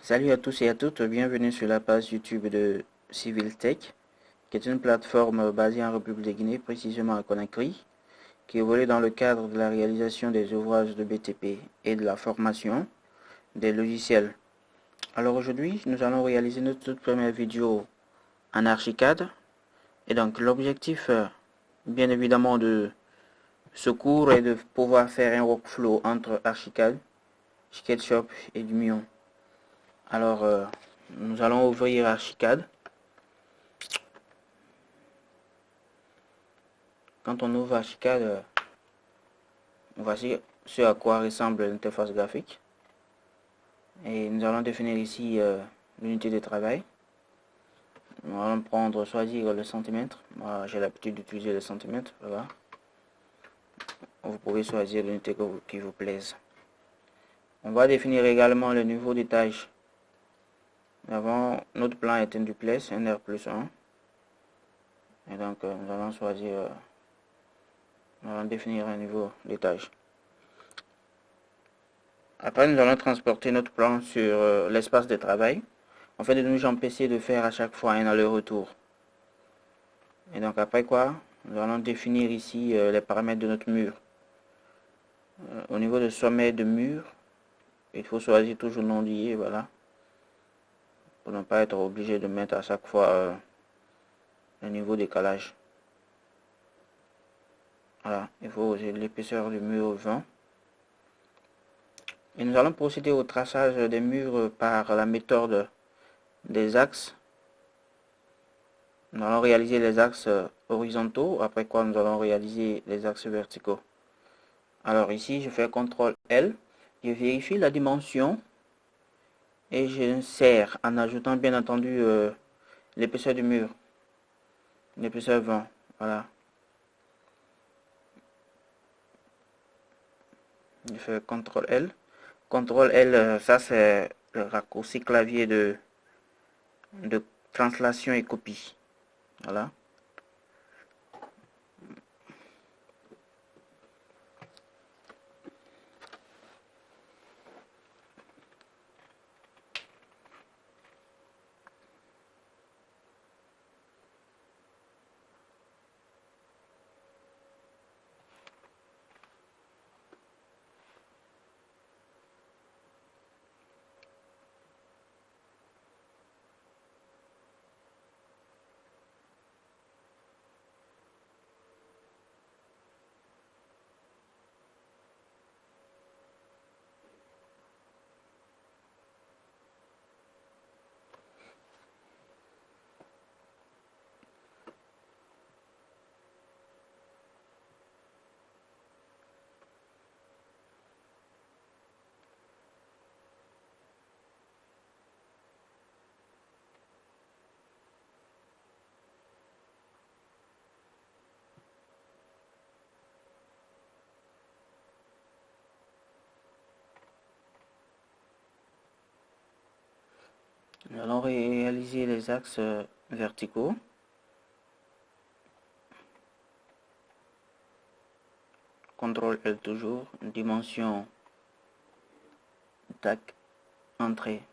Salut à tous et à toutes, bienvenue sur la page YouTube de Civil Tech, qui est une plateforme basée en République de Guinée, précisément à Conakry, qui évolue dans le cadre de la réalisation des ouvrages de BTP et de la formation des logiciels. Alors aujourd'hui, nous allons réaliser notre toute première vidéo en Archicad, et donc l'objectif, bien évidemment, de ce cours est de pouvoir faire un workflow entre Archicad, SketchUp et Lumion. Alors, nous allons ouvrir Archicad. Quand on ouvre Archicad, voici ce à quoi ressemble l'interface graphique. Et nous allons définir ici l'unité de travail. Nous allons choisir le centimètre. Moi, j'ai l'habitude d'utiliser le centimètre. Voilà. Vous pouvez choisir l'unité qui vous plaise. On va définir également le niveau d'étage. Avant, notre plan est un duplex, un R+1. Et donc, nous allons définir un niveau d'étage. Après, nous allons transporter notre plan sur l'espace de travail, afin de nous empêcher de faire à chaque fois un aller-retour. Et donc après quoi, nous allons définir ici les paramètres de notre mur. Au niveau du sommet de mur, il faut choisir toujours non lié, voilà, pour ne pas être obligé de mettre à chaque fois le niveau décalage. Voilà, il faut l'épaisseur du mur 20. Et nous allons procéder au traçage des murs par la méthode des axes. Nous allons réaliser les axes horizontaux, après quoi nous allons réaliser les axes verticaux. Alors ici, je fais CTRL L, je vérifie la dimension et j'insère en ajoutant bien entendu l'épaisseur du mur, l'épaisseur 20, voilà. Je fais CTRL L. CTRL L, ça c'est le raccourci clavier de translation et copie. Voilà. Nous allons réaliser les axes verticaux. CTRL L toujours, dimension, tac, entrée.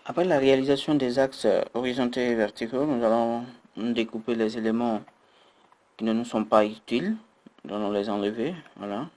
Après la réalisation des axes horizontaux et verticaux, nous allons découper les éléments qui ne nous sont pas utiles. Nous allons les enlever, voilà.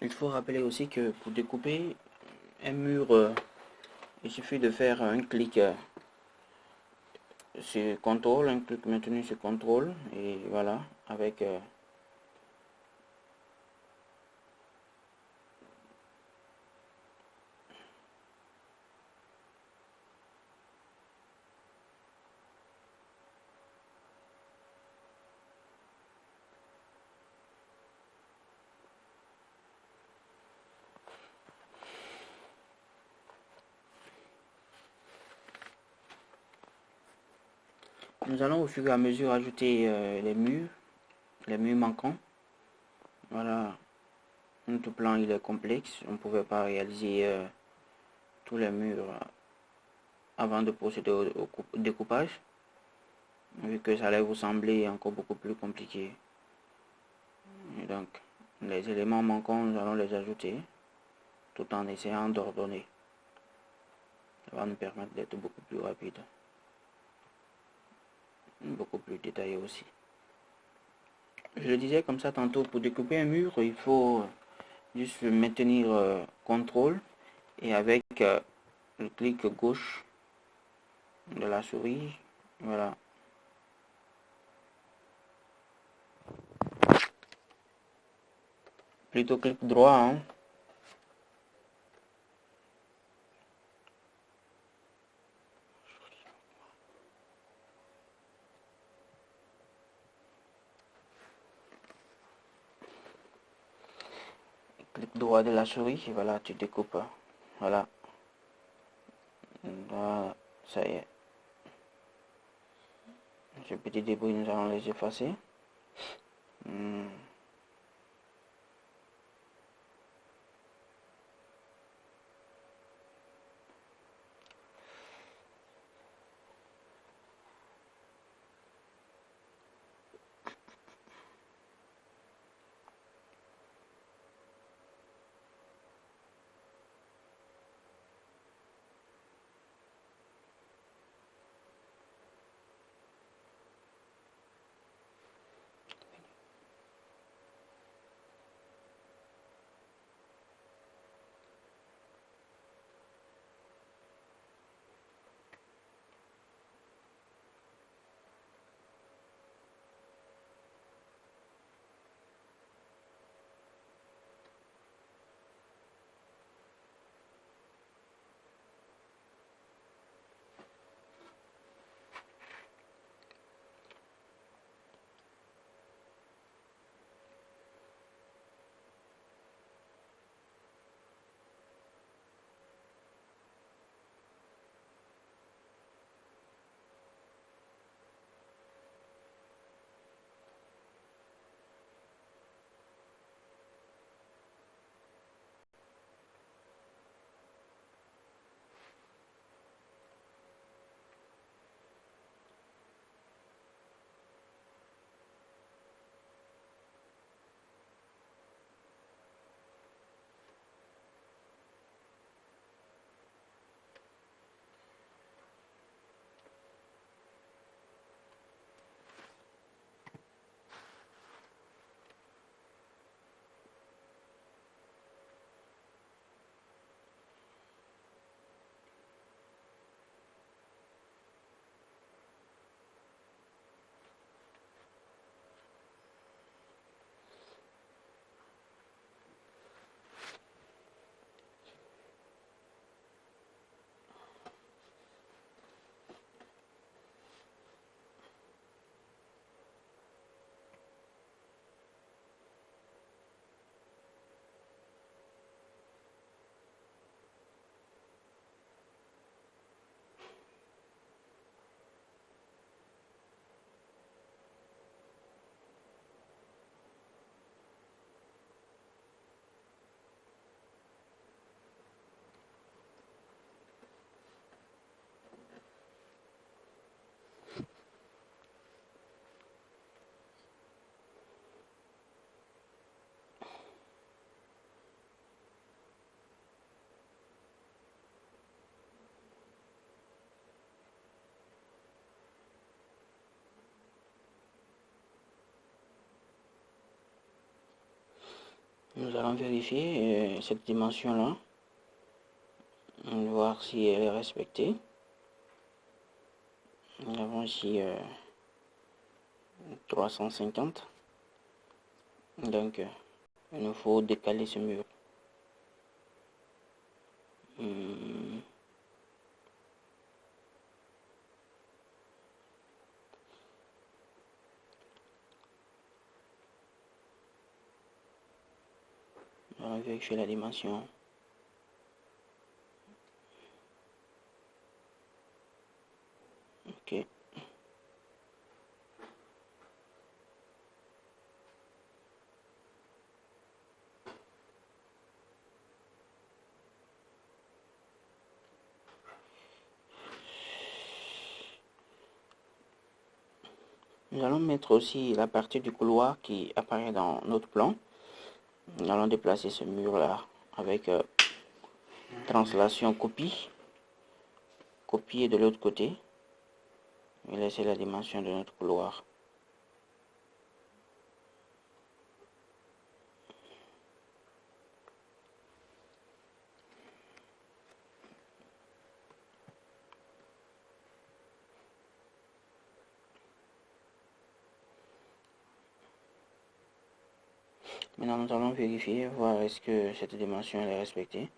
Il faut rappeler aussi que pour découper un mur, il suffit de faire un clic sur CTRL, un clic maintenu sur CTRL, et voilà, avec nous allons au fur et à mesure ajouter les murs manquants. Voilà, notre plan il est complexe, on ne pouvait pas réaliser tous les murs avant de procéder au découpage, vu que ça allait vous sembler encore beaucoup plus compliqué. Et donc, les éléments manquants, nous allons les ajouter, tout en essayant d'ordonner. Ça va nous permettre d'être beaucoup plus rapide, beaucoup plus détaillé aussi. Je le disais comme ça tantôt, pour découper un mur, il faut juste maintenir CTRL et avec le clic gauche de la souris, voilà. Plutôt clic droit, hein. Clic droit de la souris, et voilà, tu découpes. Voilà. Voilà, ça y est. Ces petits débris, nous allons les effacer. Nous allons vérifier cette dimension-là, voir si elle est respectée. Nous avons ici 350. Donc, il nous faut décaler ce mur. On va vérifier la dimension. Ok. Nous allons mettre aussi la partie du couloir qui apparaît dans notre plan. Nous allons déplacer ce mur là avec translation copie. Copier de l'autre côté et laisser la dimension de notre couloir. Maintenant, nous allons vérifier, voir est-ce que cette dimension est respectée.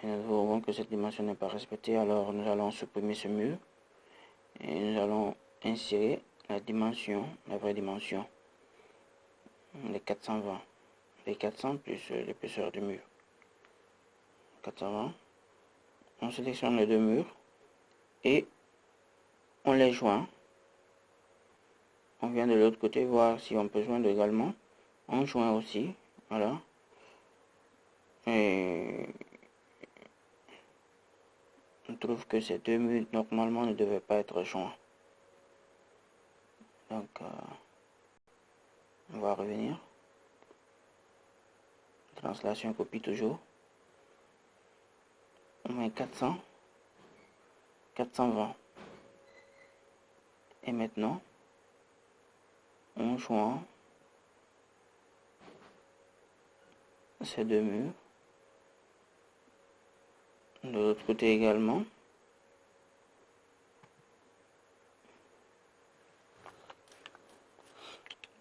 Et nous voyons que cette dimension n'est pas respectée, alors nous allons supprimer ce mur. Et nous allons insérer la dimension, la vraie dimension, les 420. Les 400 plus l'épaisseur du mur. 420. On sélectionne les deux murs et on les joint. On vient de l'autre côté voir si on peut joindre également. On joint aussi, voilà. Et on trouve que ces deux murs normalement ne devaient pas être joints. Donc on va revenir. Translation copie toujours. On met 400, 420. Et maintenant, on joint ces deux murs. De l'autre côté également.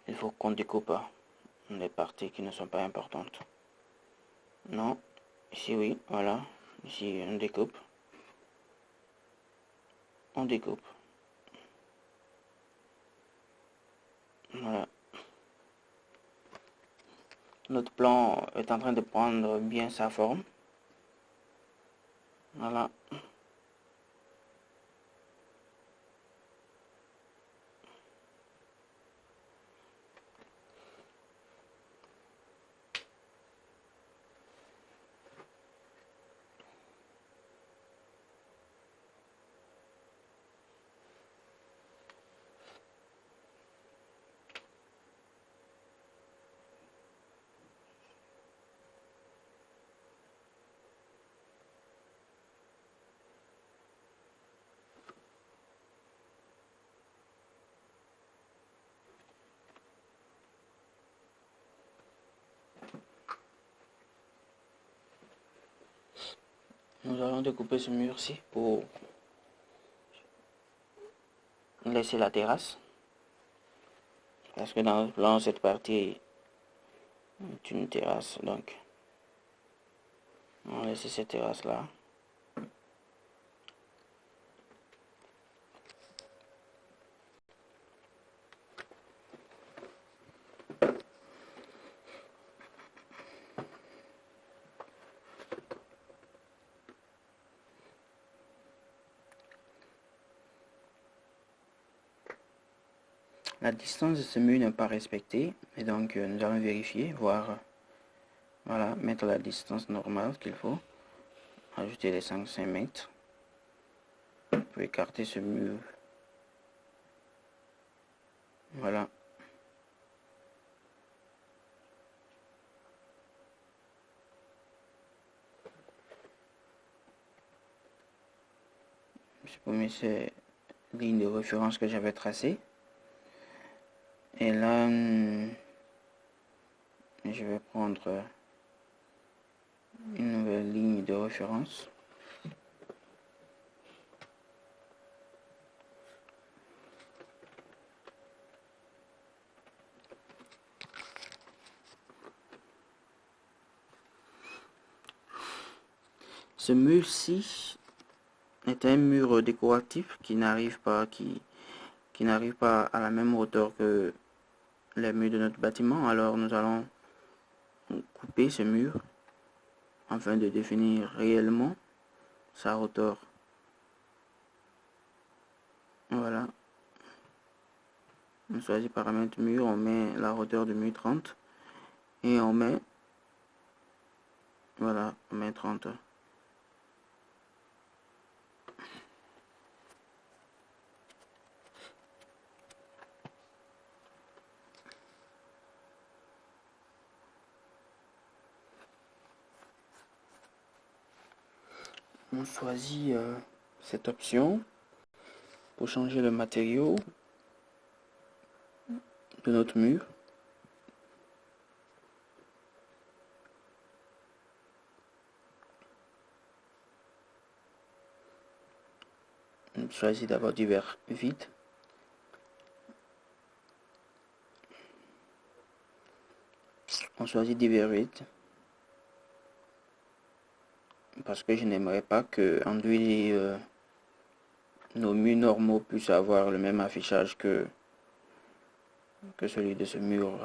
Il faut qu'on découpe les parties qui ne sont pas importantes. Non, ici oui, voilà. Ici on découpe. On découpe. Voilà. Notre plan est en train de prendre bien sa forme. Voilà. Nous allons découper ce mur-ci pour laisser la terrasse. Parce que dans le plan, cette partie est une terrasse. Donc, on va laisser cette terrasse-là. La distance de ce mur n'est pas respectée. Et donc, nous allons vérifier, voir. Voilà, mettre la distance normale qu'il faut. Ajouter les 5 mètres. Pour écarter ce mur. Voilà. Supprimer ces lignes de référence que j'avais tracées. Et là, je vais prendre une nouvelle ligne de référence. Ce mur-ci est un mur décoratif qui n'arrive pas à la même hauteur que les murs de notre bâtiment. Alors nous allons couper ce mur afin de définir réellement sa hauteur. Voilà. On choisit paramètre mur, on met la hauteur du mur 30 et on met, voilà, on met 30. On choisit cette option pour changer le matériau de notre mur. On choisit d'abord du verre vide. On choisit du verre vide parce que je n'aimerais pas que Android nos murs normaux puissent avoir le même affichage que celui de ce mur.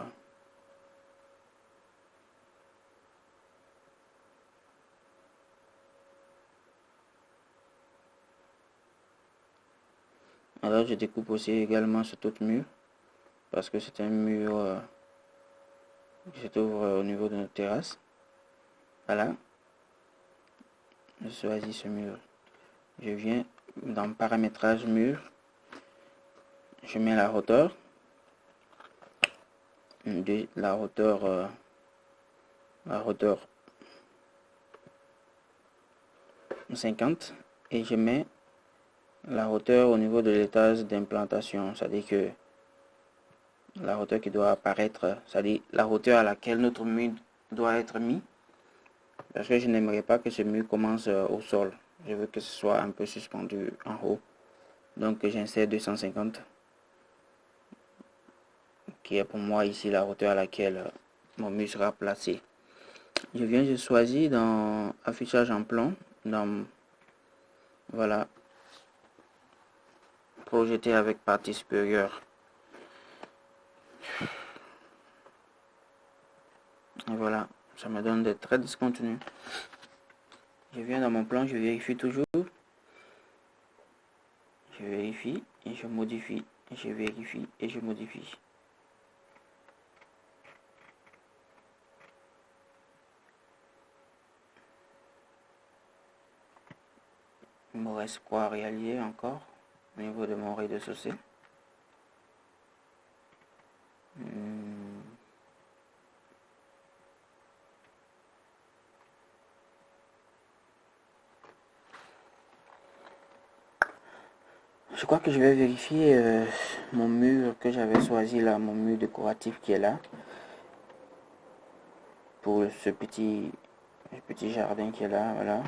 Alors je découpe aussi également cet autre mur parce que c'est un mur qui se trouve au niveau de notre terrasse. Voilà. Je choisis ce mur. Je viens dans paramétrage mur. Je mets la hauteur. La hauteur 50 et je mets la hauteur au niveau de l'étage d'implantation, c'est-à-dire que la hauteur qui doit apparaître, c'est-à-dire la hauteur à laquelle notre mur doit être mis, parce que je n'aimerais pas que ce mur commence au sol, je veux que ce soit un peu suspendu en haut, donc j'insère 250 qui est pour moi ici la hauteur à laquelle mon mur sera placé. Je choisis dans affichage en plan, dans voilà, projeter avec partie supérieure. Et voilà, ça me donne des traits discontinus. Je viens dans mon plan, je vérifie toujours. Je vérifie et je modifie. Et je vérifie et je modifie. Il me reste quoi à réaliser encore au niveau de mon rez-de-chaussée. Je crois que je vais vérifier mon mur que j'avais choisi là, mon mur décoratif qui est là. Pour ce petit jardin qui est là, voilà.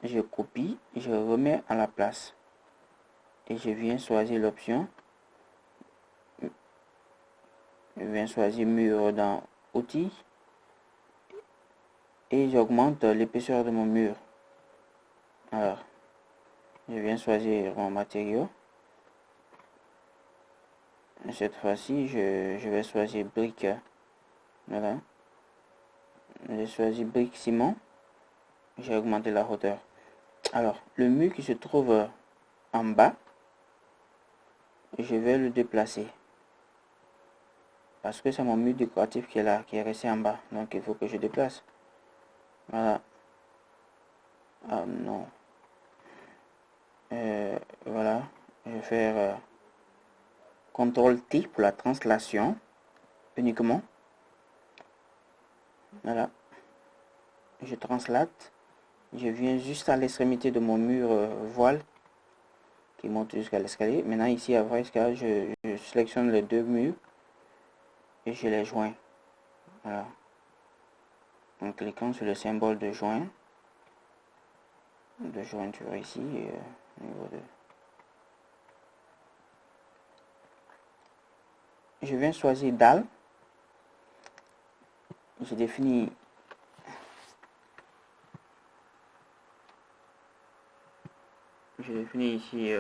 Je copie, je remets à la place. Et je viens choisir l'option. Je viens choisir mur dans outils. Et j'augmente l'épaisseur de mon mur. Alors, je viens choisir mon matériau. Cette fois-ci, je vais choisir brique. Voilà. J'ai choisi brique ciment. J'ai augmenté la hauteur. Alors, le mur qui se trouve en bas, je vais le déplacer. Parce que c'est mon mur décoratif qui est là, qui est resté en bas. Donc, il faut que je déplace. Voilà. Ah non. Voilà. Je vais faire CTRL-T pour la translation uniquement. Voilà. Je translate. Je viens juste à l'extrémité de mon mur voile. qui monte jusqu'à l'escalier. Maintenant ici, après l'escalier, je sélectionne les deux murs et je les joins. Voilà. En cliquant sur le symbole de joindre, de jointure ici, au niveau de... Je viens choisir dalle. Je définis ici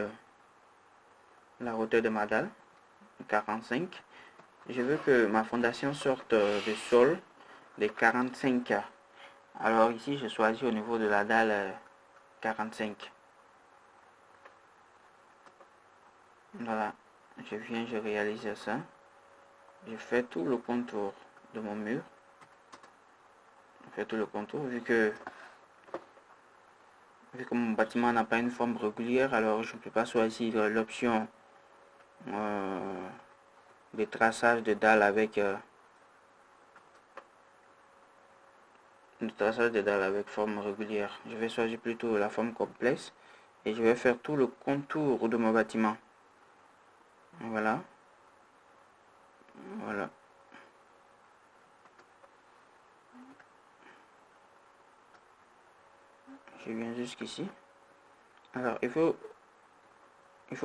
la hauteur de ma dalle, 45. Je veux que ma fondation sorte du sol de 45. Alors ici, je choisis au niveau de la dalle 45. Voilà, je réalise ça. Je fais tout le contour de mon mur. Je fais tout le contour vu que mon bâtiment n'a pas une forme régulière, alors je ne peux pas choisir l'option de traçage de dalle avec forme régulière. Je vais choisir plutôt la forme complexe et je vais faire tout le contour de mon bâtiment. Voilà. Voilà. Je viens jusqu'ici. Alors il faut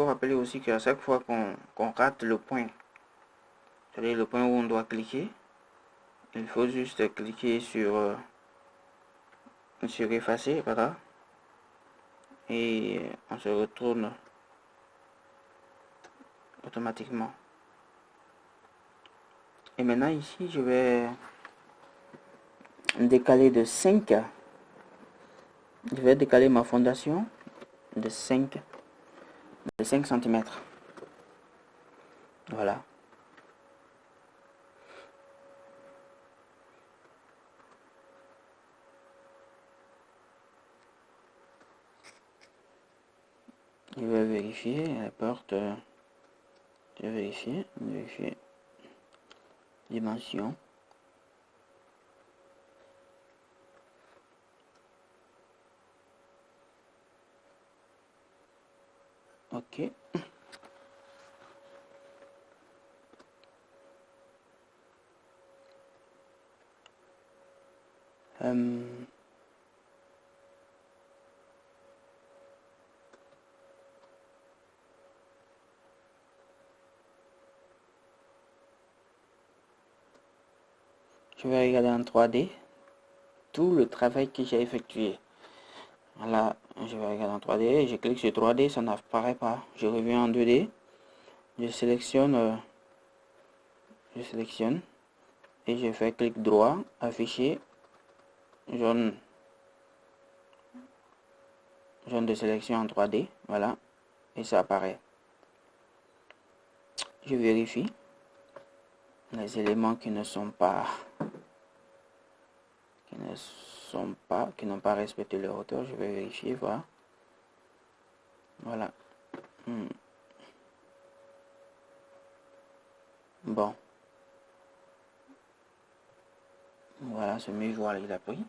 rappeler aussi qu'à chaque fois qu'on rate le point, c'est-à-dire le point où on doit cliquer, il faut juste cliquer sur effacer, voilà, et on se retourne automatiquement. Et maintenant ici je vais décaler de 5. Je vais décaler ma fondation de 5 cm. Voilà. Je vais vérifier la porte. Je vais vérifier dimension. Ok. Je vais regarder en 3D tout le travail que j'ai effectué. Voilà, je vais regarder en 3D, je clique sur 3D, ça n'apparaît pas. Je reviens en 2D, je sélectionne et je fais clic droit, afficher, jaune de sélection en 3D, voilà, et ça apparaît. Je vérifie les éléments qui n'ont pas respecté leur hauteur. Je vais vérifier, voilà. Bon, voilà, ce mur, voilà, il a pris.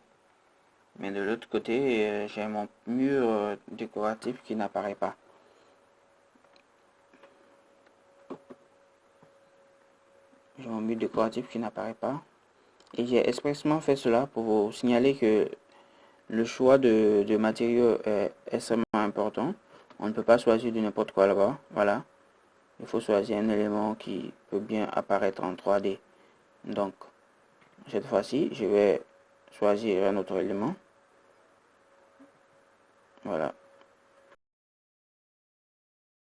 Mais de l'autre côté, j'ai mon mur décoratif qui n'apparaît pas. J'ai mon mur décoratif qui n'apparaît pas. Et j'ai expressement fait cela pour vous signaler que le choix de matériaux est extrêmement important. On ne peut pas choisir de n'importe quoi là-bas. Voilà. Il faut choisir un élément qui peut bien apparaître en 3D. Donc, cette fois-ci, je vais choisir un autre élément. Voilà.